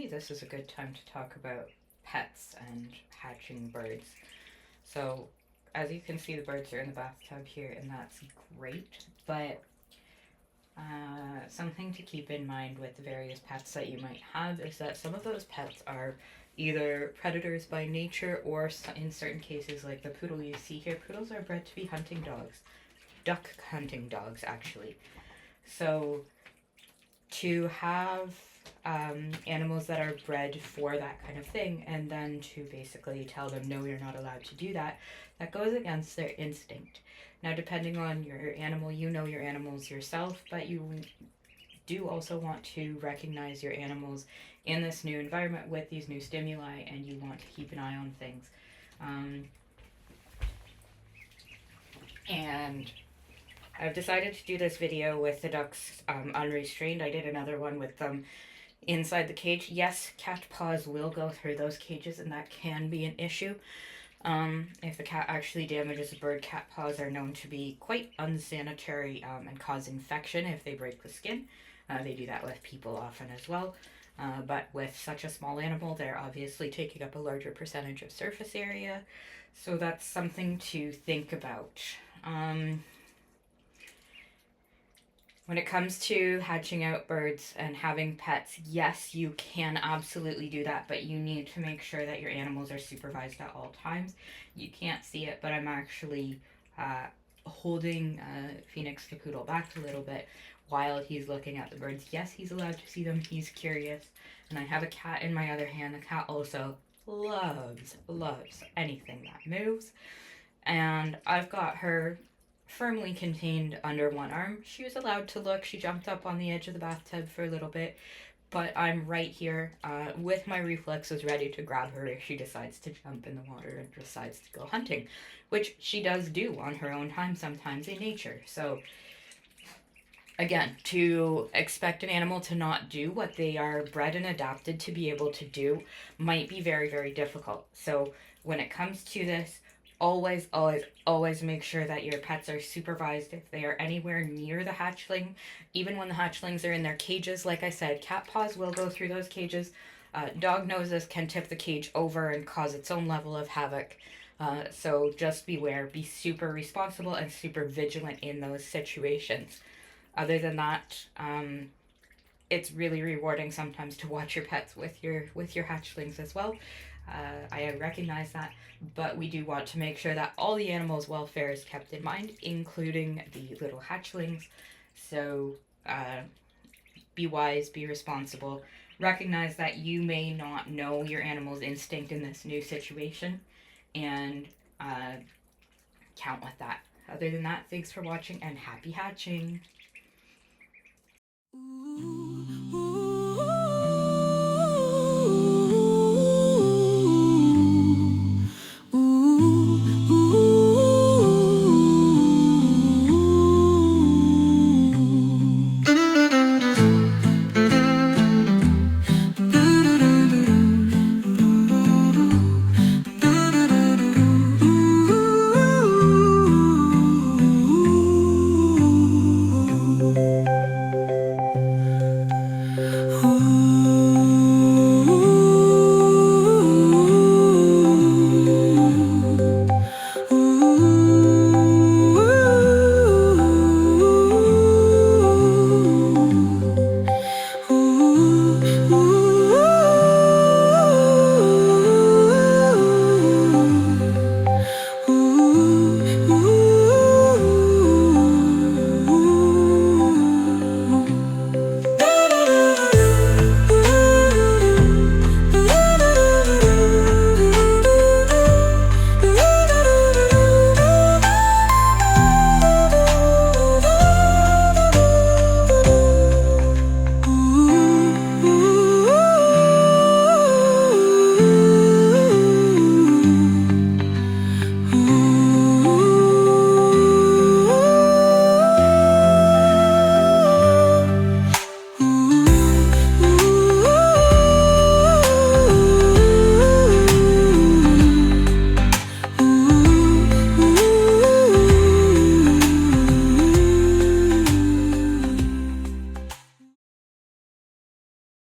maybe this is a good time to talk about pets and hatching birds. So, as you can see, the birds are in the bathtub here, and that's great. But something to keep in mind with the various pets that you might have is that some of those pets are either predators by nature, or in certain cases, like the poodle you see here, poodles are bred to be hunting dogs, duck hunting dogs, actually. So, to have animals that are bred for that kind of thing, and then to basically tell them, no, you're not allowed to do that, that goes against their instinct. Now, depending on your animal, you know your animals yourself, but you do also want to recognize your animals in this new environment with these new stimuli, and you want to keep an eye on things. Um, and I've decided to do this video with the ducks unrestrained. I did another one with them inside the cage. Yes, cat paws will go through those cages, and that can be an issue. If the cat actually damages a bird, cat paws are known to be quite unsanitary and cause infection if they break the skin. They do that with people often as well. But with such a small animal, they're obviously taking up a larger percentage of surface area. So that's something to think about. When it comes to hatching out birds and having pets, yes, you can absolutely do that, but you need to make sure that your animals are supervised at all times. You can't see it, but I'm actually holding Phoenix the poodle back a little bit while he's looking at the birds. Yes, he's allowed to see them, he's curious. And I have a cat in my other hand. The cat also loves anything that moves. And I've got her firmly contained under one arm. She was allowed to look. She jumped up on the edge of the bathtub for a little bit, but I'm right here with my reflexes ready to grab her if she decides to jump in the water and decides to go hunting, which she does do on her own time sometimes in nature. So, again, to expect an animal to not do what they are bred and adapted to be able to do might be very, very difficult. So, when it comes to this, always make sure that your pets are supervised if they are anywhere near the hatchling. Even when the hatchlings are in their cages, like I said, cat paws will go through those cages. Dog noses can tip the cage over and cause its own level of havoc. So just beware, be super responsible and super vigilant in those situations. Other than that, it's really rewarding sometimes to watch your pets with your hatchlings as well. I recognize that, but we do want to make sure that all the animals' welfare is kept in mind, including the little hatchlings. So be wise, be responsible. Recognize that you may not know your animal's instinct in this new situation, and count with that. Other than that, thanks for watching and happy hatching. Ooh.